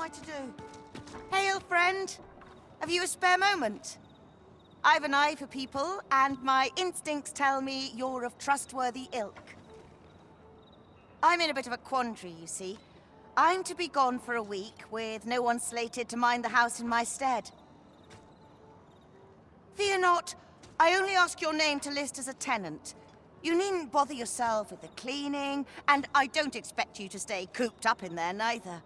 I to do? Hail, friend. Have you a spare moment? I've an eye for people, and my instincts tell me you're of trustworthy ilk. I'm in a bit of a quandary, you see. I'm to be gone for a week, with no one slated to mind the house in my stead. Fear not, I only ask your name to list as a tenant. You needn't bother yourself with the cleaning, and I don't expect you to stay cooped up in there, neither.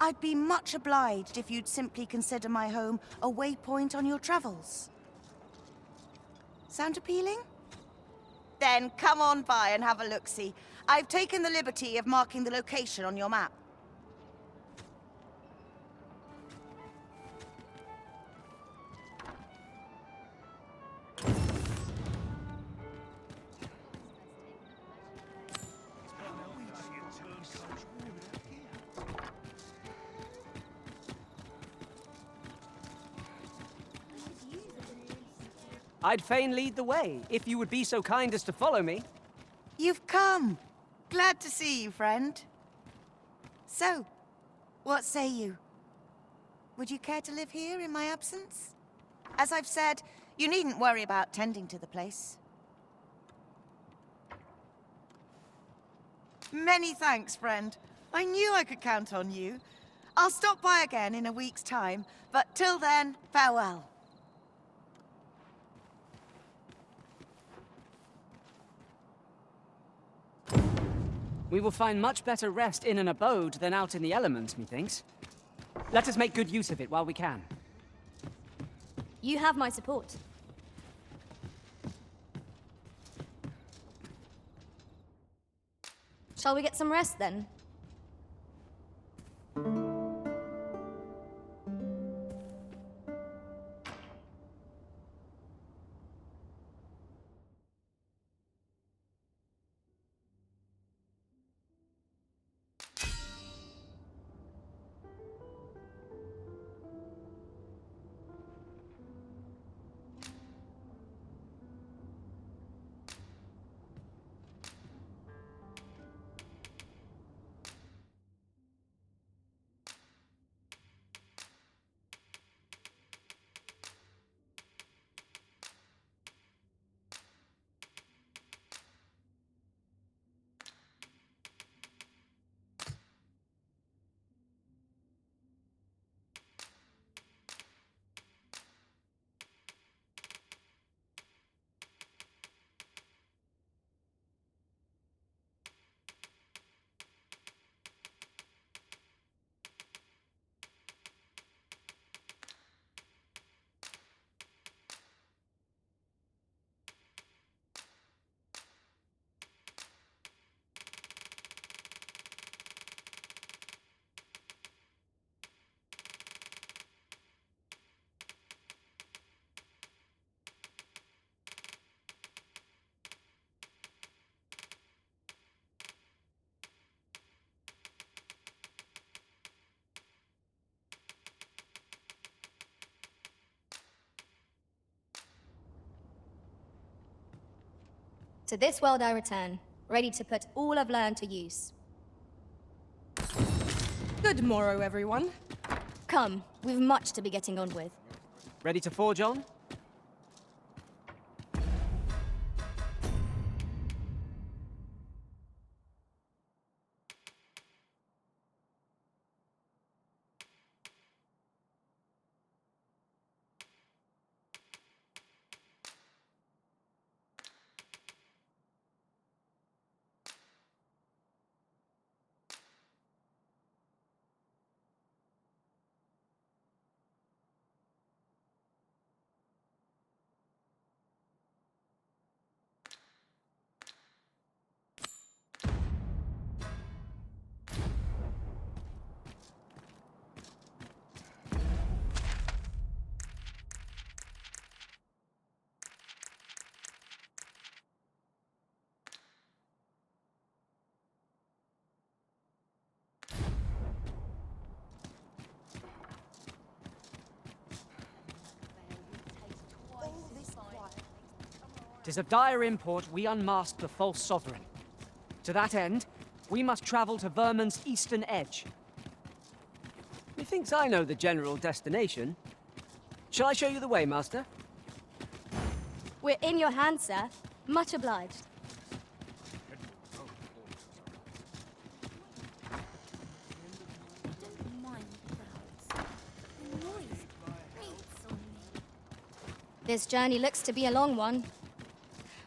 I'd be much obliged if you'd simply consider my home a waypoint on your travels. Sound appealing? Then come on by and have a look-see. I've taken the liberty of marking the location on your map. I'd fain lead the way, if you would be so kind as to follow me. You've come. Glad to see you, friend. So, what say you? Would you care to live here in my absence? As I've said, you needn't worry about tending to the place. Many thanks, friend. I knew I could count on you. I'll stop by again in a week's time, but till then, farewell. We will find much better rest in an abode than out in the elements, methinks. Let us make good use of it while we can. You have my support. Shall we get some rest then? To this world I return, ready to put all I've learned to use. Good morrow, everyone. Come, we've much to be getting on with. Ready to forge on? It is of dire import we unmask the false sovereign. To that end, we must travel to Vermin's eastern edge. Methinks I know the general destination. Shall I show you the way, Master? We're in your hands, sir. Much obliged. This journey looks to be a long one.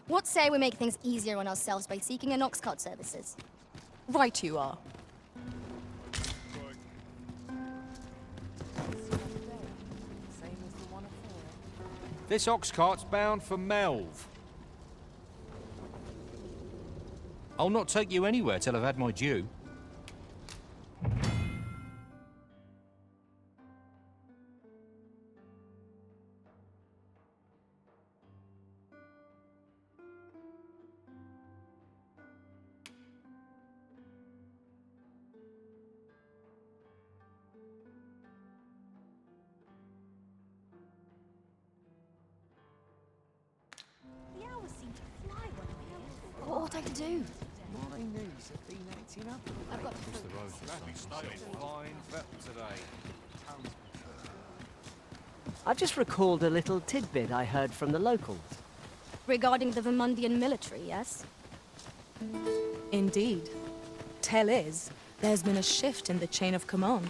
What say we make things easier on ourselves by seeking an ox cart services? Right you are. This ox cart's bound for Melv. I'll not take you anywhere till I've had my due. What ought I to do? Morning news have been acting up. I've got to... The road's fine vet today. I've just recalled a little tidbit I heard from the locals. Regarding the Vermundian military, yes? Indeed. Tell is, there's been a shift in the chain of command.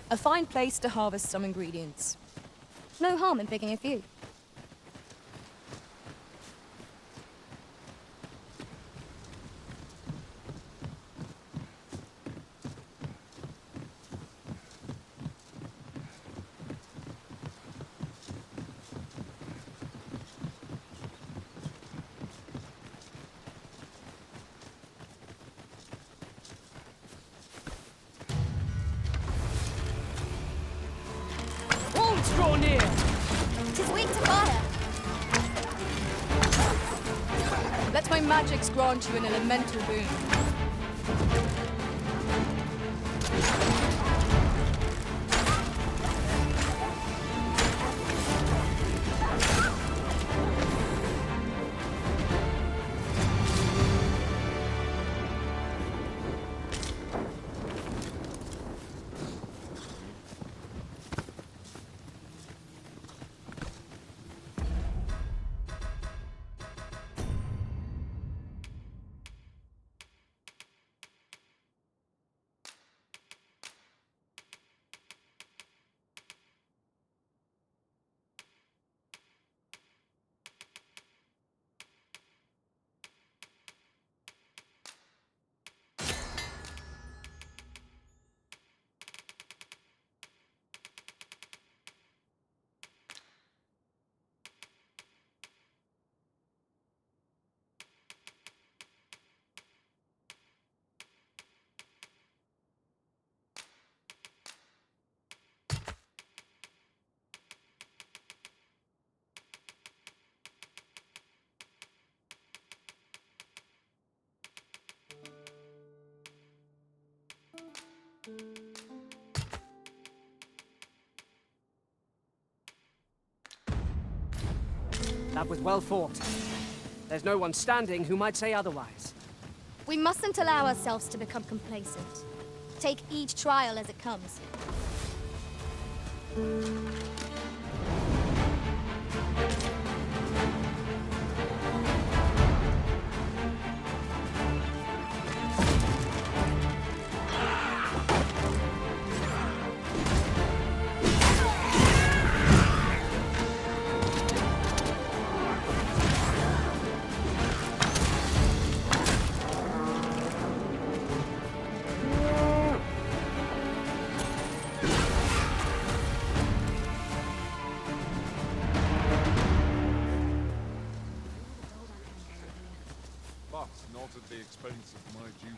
A fine place to harvest some ingredients. No harm in picking a few. Wolves draw near! 'Tis weak to fire. Let my magics grant you an elemental boon. That was well fought. There's no one standing who might say otherwise. We mustn't allow ourselves to become complacent. Take each trial as it comes. But not at the expense of my duty.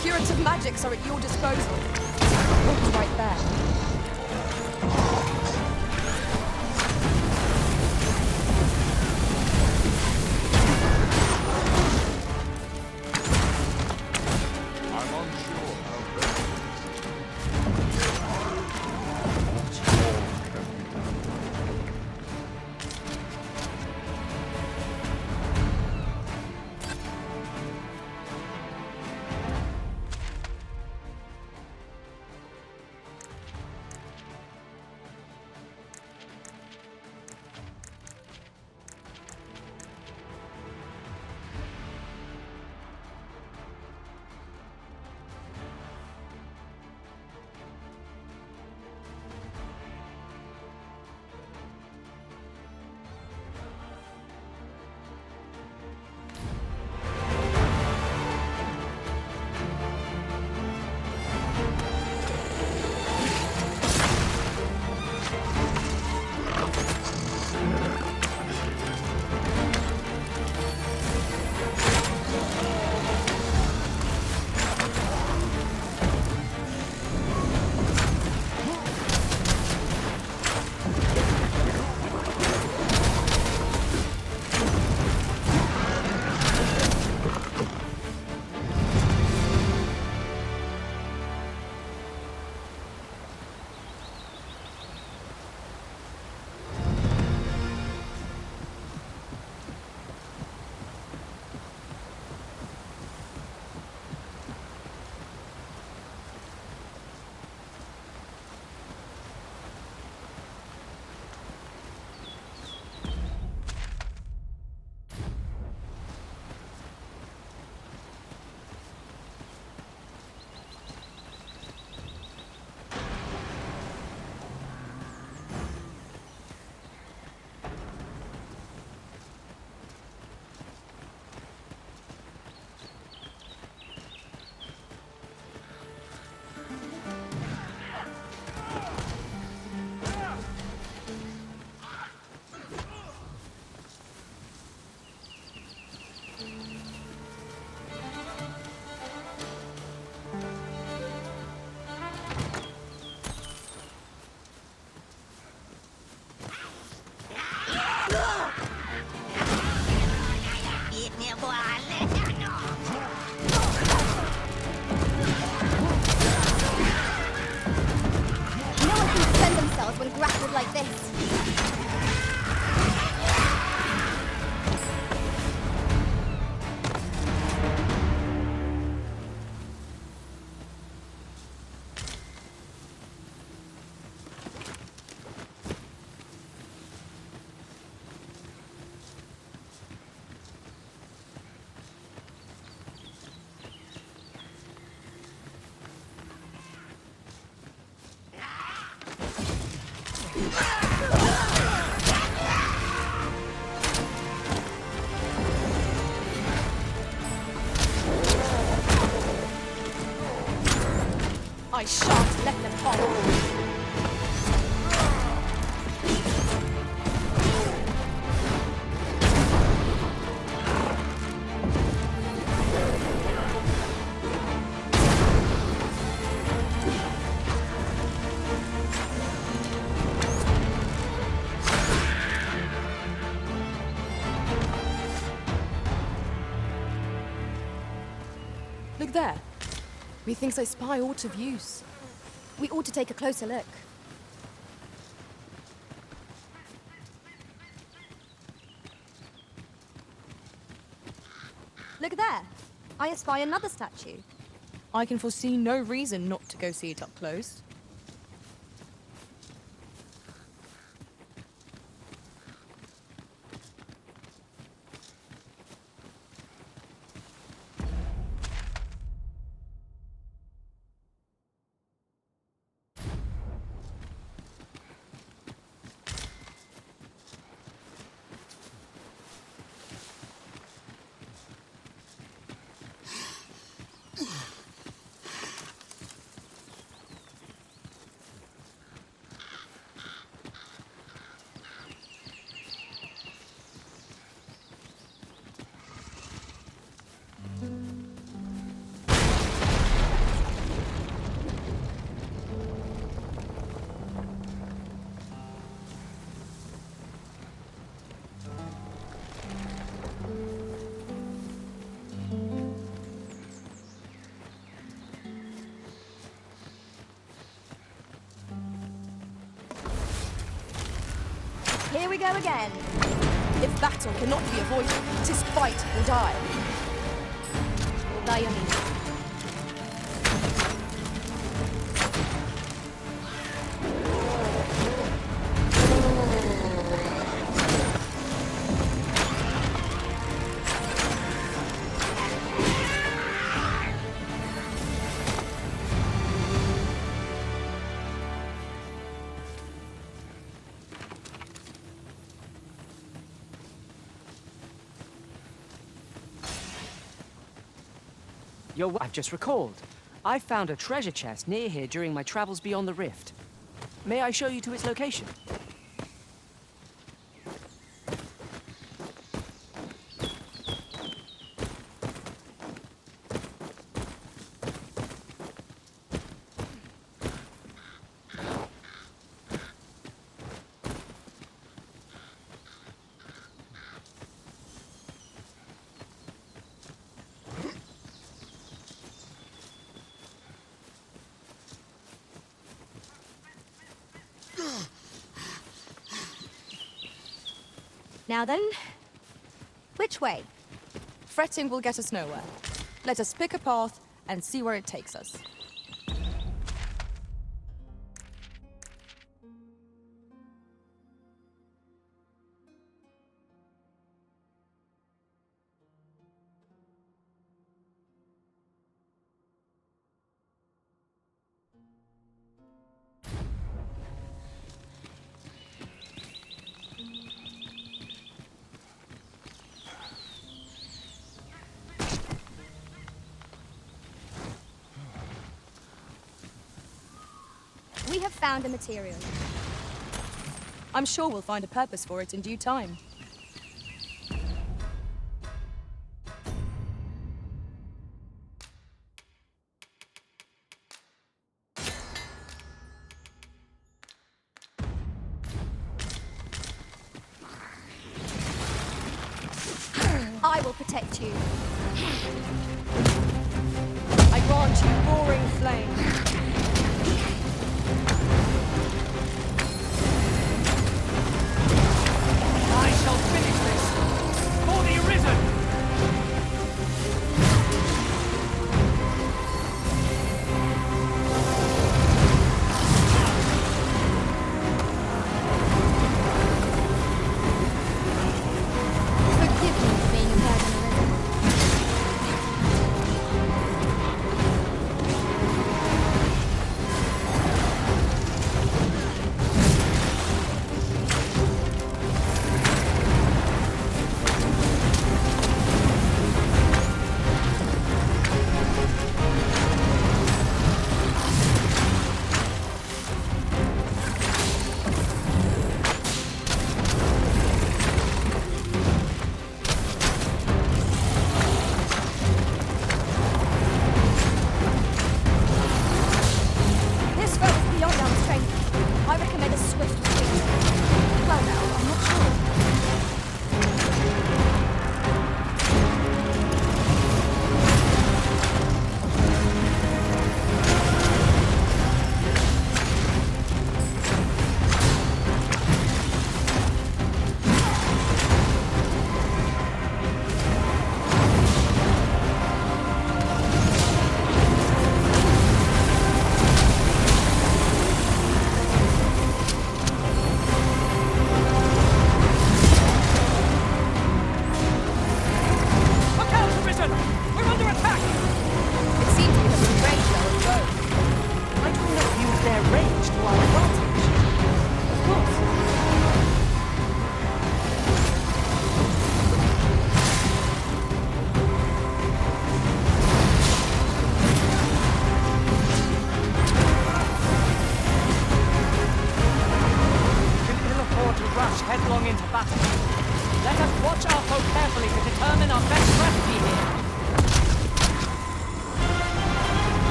Curative magics are at your disposal. We'll be right there. I'm unsure how best No one can defend themselves when grappled like this. I shan't let them off. Look there. Methinks I spy aught of use. We ought to take a closer look. Look there. I espy another statue. I can foresee no reason not to go see it up close. here we go again. If battle cannot be avoided, 'tis fight or die. By your means. I've just recalled. I found a treasure chest near here during my travels beyond the rift. May I show you to its location? Now then, which way? Fretting will get us nowhere. Let us pick a path and see where it takes us. We have found a material. I'm sure we'll find a purpose for it in due time. I will protect you. I grant you roaring flame. I shall finish this for the Arisen! Forgive me for being a virgin, Arisen.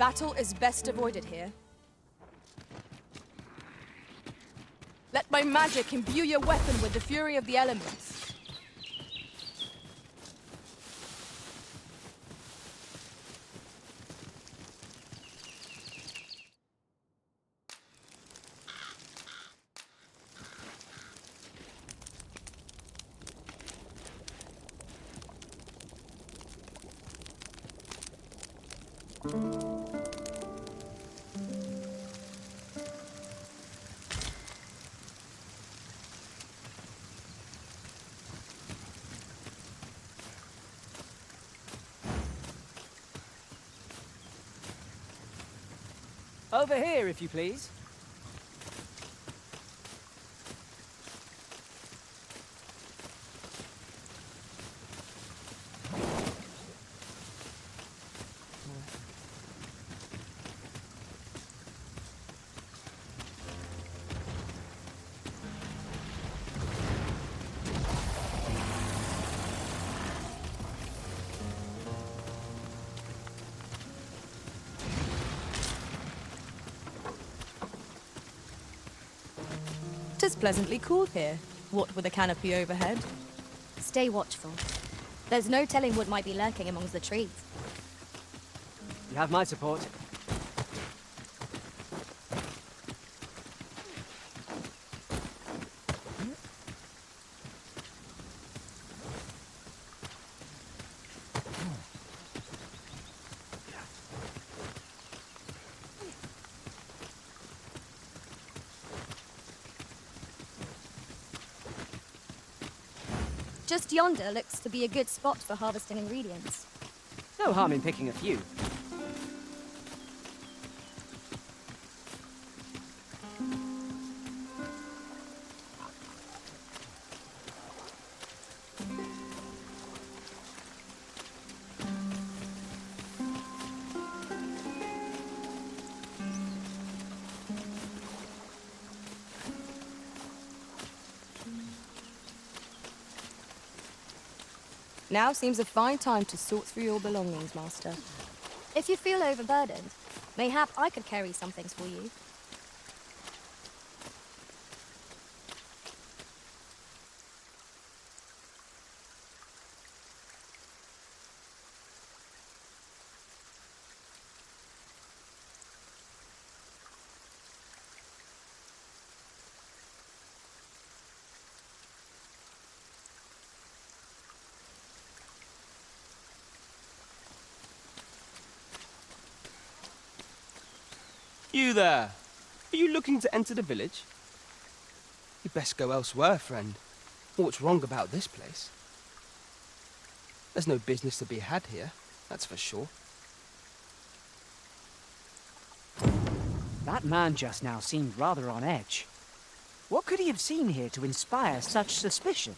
Battle is best avoided here. Let my magic imbue your weapon with the fury of the elements. Over here, if you please. Tis pleasantly cool here, what with a canopy overhead. Stay watchful. There's no telling what might be lurking amongst the trees. You have my support. Just yonder looks to be a good spot for harvesting ingredients. No harm in picking a few. Now seems a fine time to sort through your belongings, Master. If you feel overburdened, mayhap I could carry some things for you. You there! Are you looking to enter the village? You'd best go elsewhere, friend. What's wrong about this place? There's no business to be had here, that's for sure. That man just now seemed rather on edge. What could he have seen here to inspire such suspicion?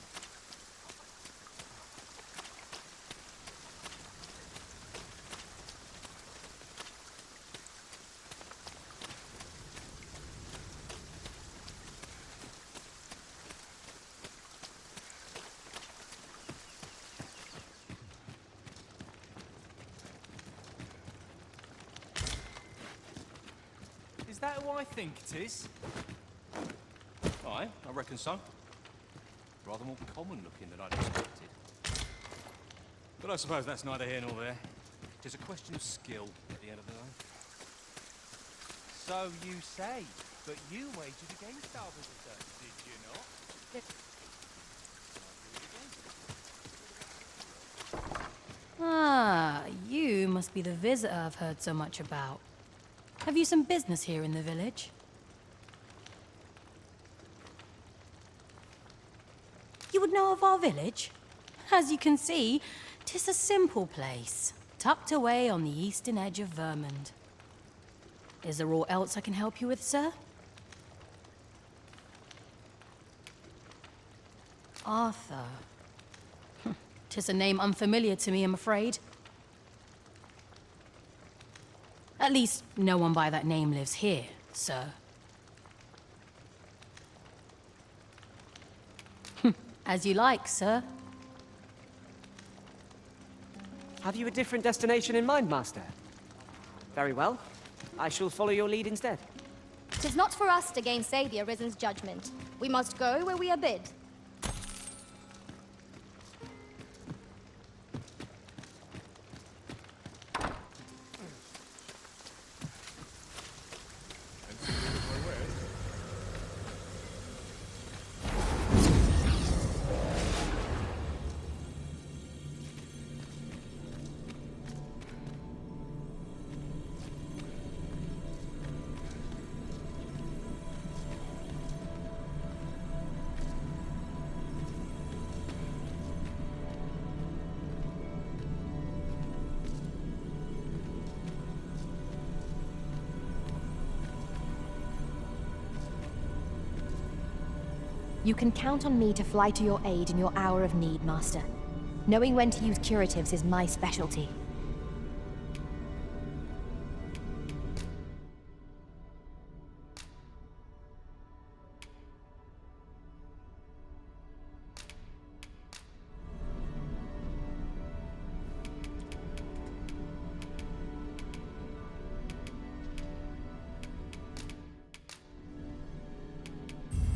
Is that who I think it is? Aye, I reckon so. Rather more common looking than I'd expected. But I suppose that's neither here nor there. It's a question of skill at the end of the day. So you say, but you wagered against our visitor, did you not? Ah, you must be the visitor I've heard so much about. Have you some business here in the village? You would know of our village? As you can see, 'tis a simple place, tucked away on the eastern edge of Vermund. Is there aught else I can help you with, sir? Arthur. 'Tis a name unfamiliar to me, I'm afraid. At least, no one by that name lives here, sir. As you like, sir. Have you a different destination in mind, Master? Very well. I shall follow your lead instead. 'Tis not for us to gainsay the Arisen's judgment. We must go where we are bid. You can count on me to fly to your aid in your hour of need, Master. Knowing when to use curatives is my specialty.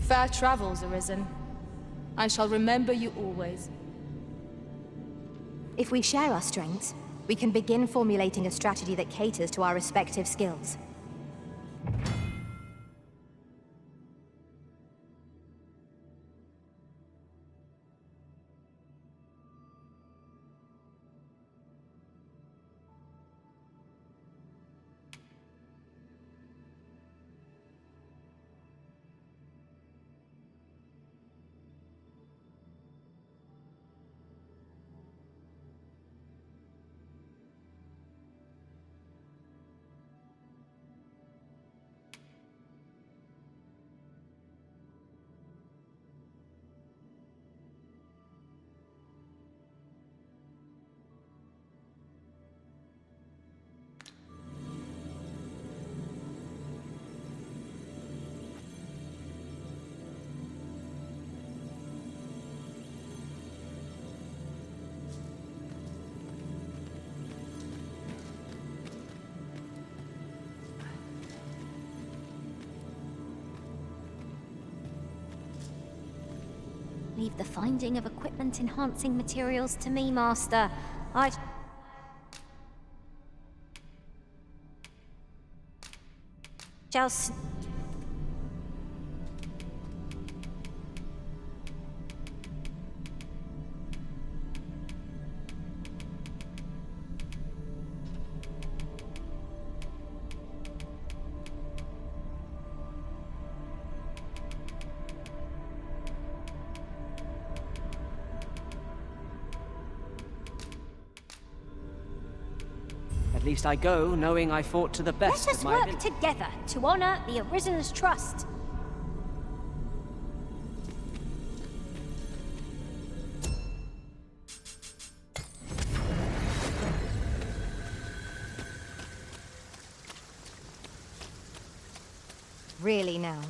Fair travels, Arisen. I shall remember you always. If we share our strengths, we can begin formulating a strategy that caters to our respective skills. Leave the finding of equipment-enhancing materials to me, Master. Just... At least I go knowing I fought to the best Let of us my work ability. together to honor the Arisen's trust. Really now,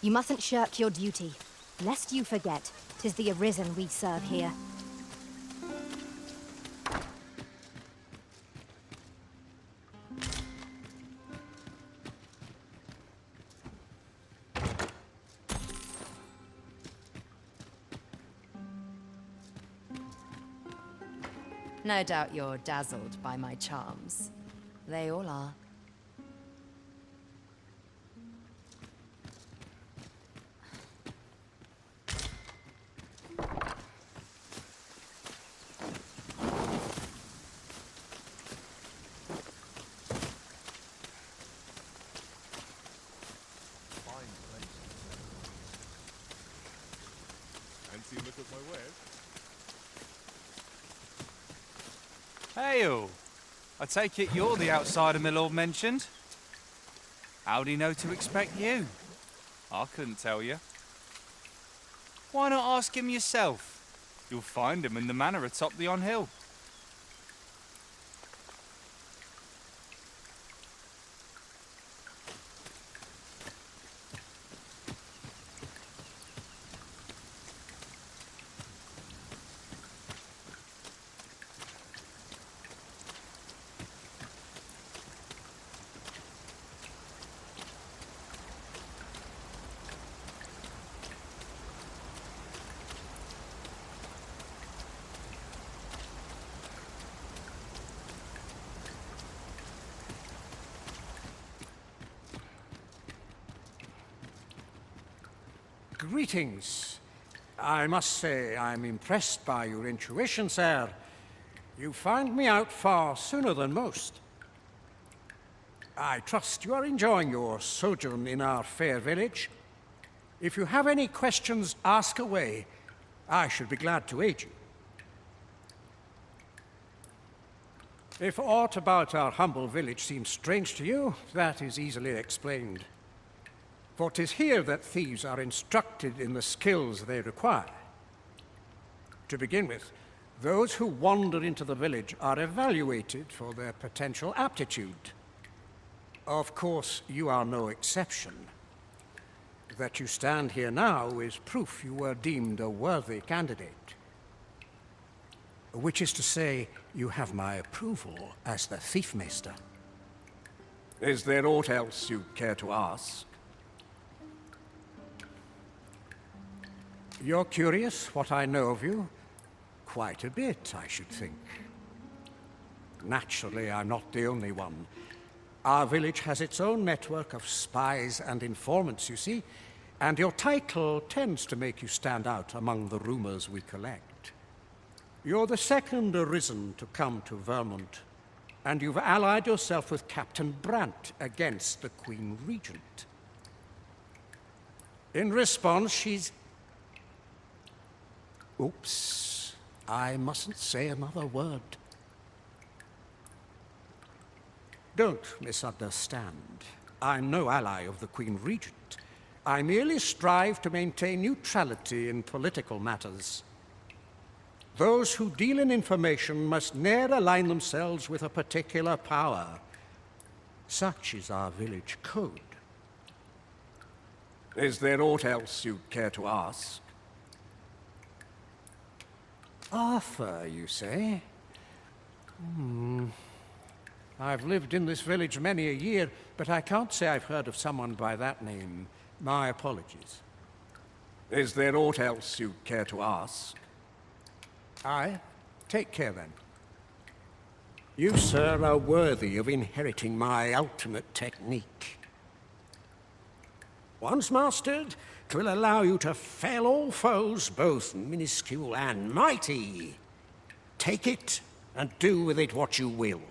you mustn't shirk your duty. Lest you forget, 'tis the Arisen we serve here. No doubt you're dazzled by my charms. They all are. Fine place. Fancy a look at my wares? Hail! I take it you're the outsider my lord mentioned? How'd he know to expect you? I couldn't tell you. Why not ask him yourself? You'll find him in the manor atop the on-hill. Greetings. I must say I'm impressed by your intuition, sir. You found me out far sooner than most. I trust you are enjoying your sojourn in our fair village. If you have any questions, ask away. I should be glad to aid you. If aught about our humble village seems strange to you, that is easily explained. For 'tis here that thieves are instructed in the skills they require. To begin with, those who wander into the village are evaluated for their potential aptitude. Of course, you are no exception. That you stand here now is proof you were deemed a worthy candidate. Which is to say, you have my approval as the Thiefmeister. Is there aught else you care to ask? You're curious what I know of you? Quite a bit, I should think. Naturally, I'm not the only one. Our village has its own network of spies and informants, you see, and your title tends to make you stand out among the rumors we collect. You're the second arisen to come to Vermont, and you've allied yourself with Captain Brandt against the Queen Regent. In response, she's... Oops, I mustn't say another word. Don't misunderstand. I'm no ally of the Queen Regent. I merely strive to maintain neutrality in political matters. Those who deal in information must ne'er align themselves with a particular power. Such is our village code. Is there aught else you'd care to ask? Arthur, you say? I've lived in this village many a year, but I can't say I've heard of someone by that name. My apologies. Is there aught else you care to ask? Aye. Take care, then. You, sir, are worthy of inheriting my ultimate technique. Once mastered, 'twill allow you to fell all foes, both minuscule and mighty. Take it, and do with it what you will.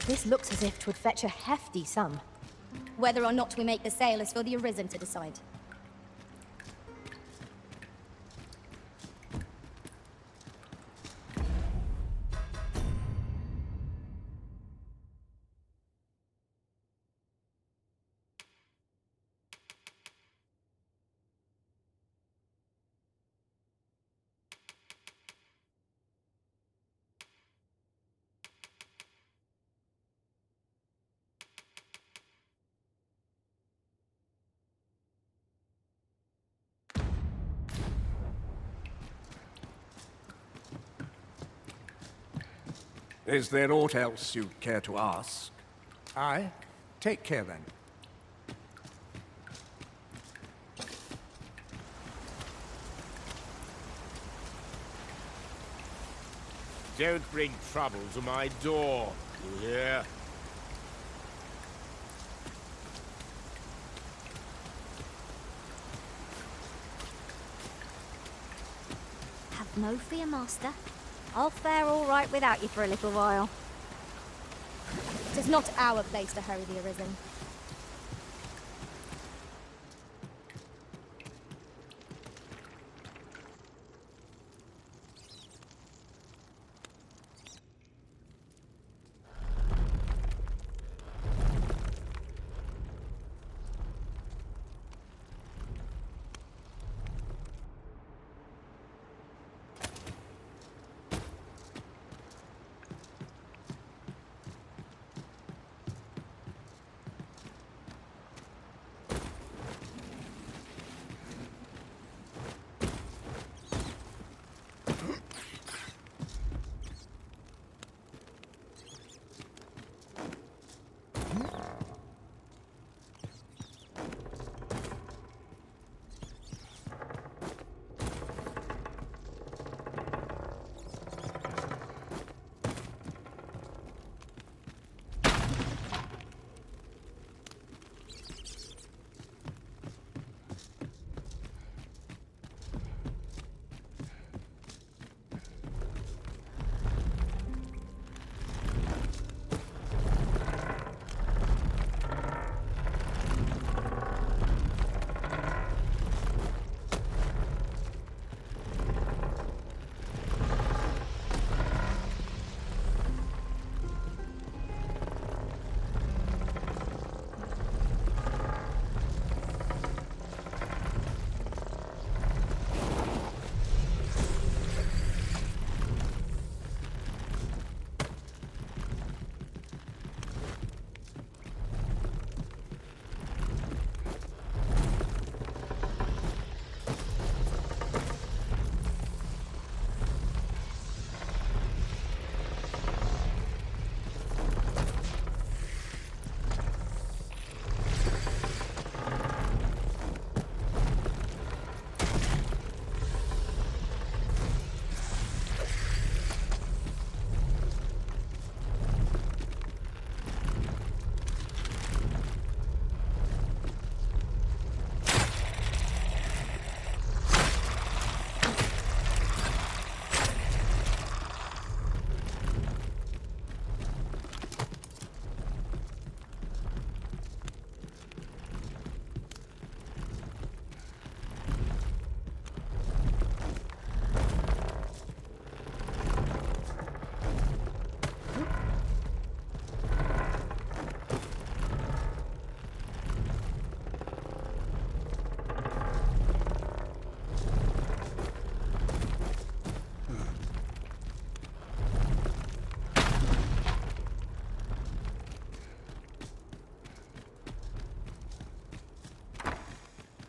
This looks as if 'twould fetch a hefty sum. Whether or not we make the sale is for the Arisen to decide. Is there aught else you'd care to ask? Aye. Take care, then. Don't bring trouble to my door, you hear? Have no fear, Master. I'll fare all right without you for a little while. It is not our place to hurry the Arisen.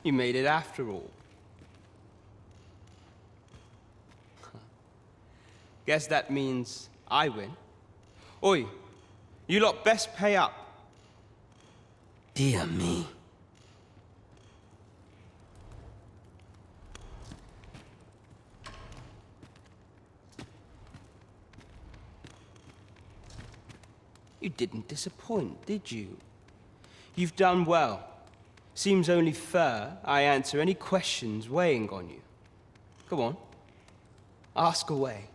You made it after all. Guess that means I win. Oi, you lot best pay up. Dear me. You didn't disappoint, did you? You've done well. Seems only fair I answer any questions weighing on you. Go on. Ask away.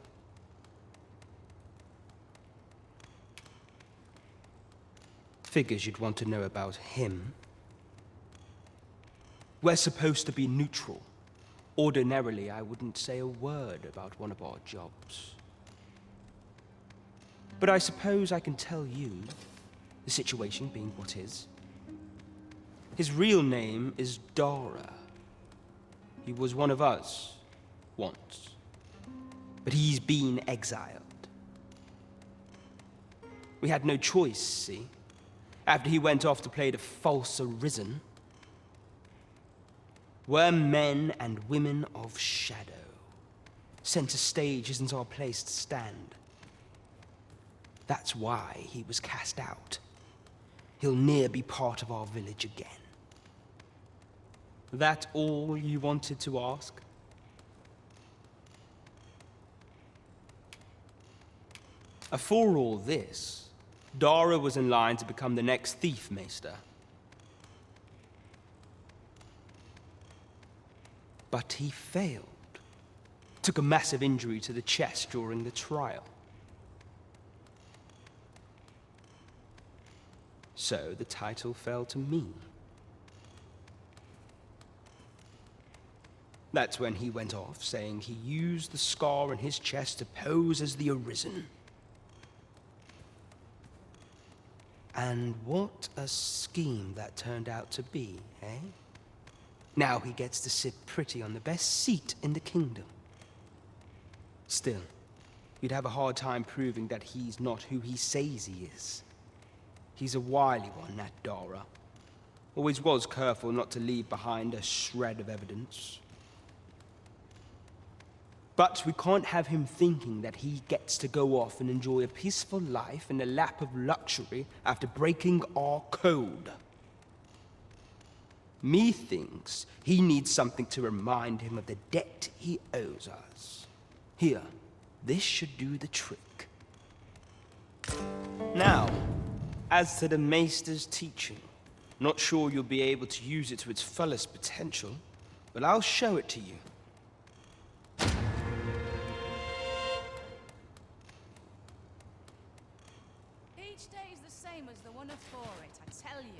Figures you'd want to know about him. We're supposed to be neutral. Ordinarily, I wouldn't say a word about one of our jobs. But I suppose I can tell you, the situation being what is. His real name is Dara. He was one of us, once. But he's been exiled. We had no choice, see? After he went off to play the false arisen. We're men and women of shadow. Center stage isn't our place to stand. That's why he was cast out. He'll ne'er be part of our village again. That all you wanted to ask? For all this, Dara was in line to become the next thief maester. But he failed. Took a massive injury to the chest during the trial. So the title fell to me. That's when he went off, saying he used the scar on his chest to pose as the Arisen. And what a scheme that turned out to be, eh? Now he gets to sit pretty on the best seat in the kingdom. Still, you'd have a hard time proving that he's not who he says he is. He's a wily one, that Dara. Always was careful not to leave behind a shred of evidence. But we can't have him thinking that he gets to go off and enjoy a peaceful life in a lap of luxury after breaking our code. Methinks he needs something to remind him of the debt he owes us. Here, this should do the trick. Now, as to the Maester's teaching, not sure you'll be able to use it to its fullest potential, but I'll show it to you. Each day is the same as the one afore it, I tell you.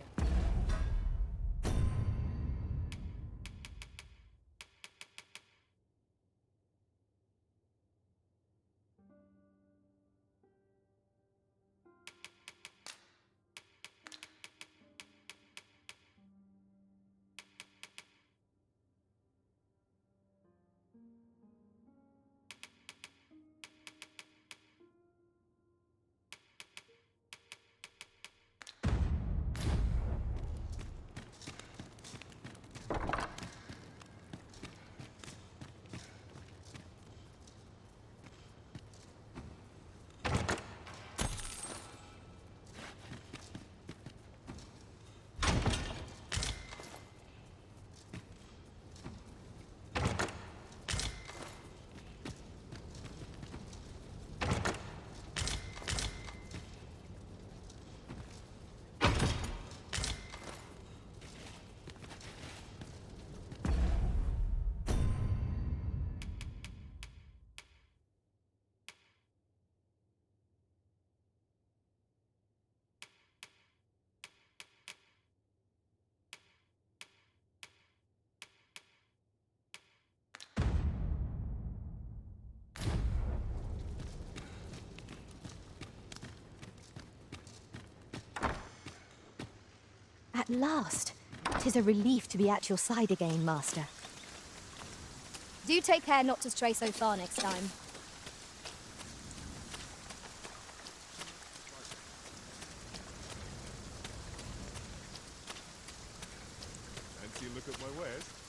At last. 'Tis a relief to be at your side again, Master. Do take care not to stray so far next time. Fancy looking look at my wares.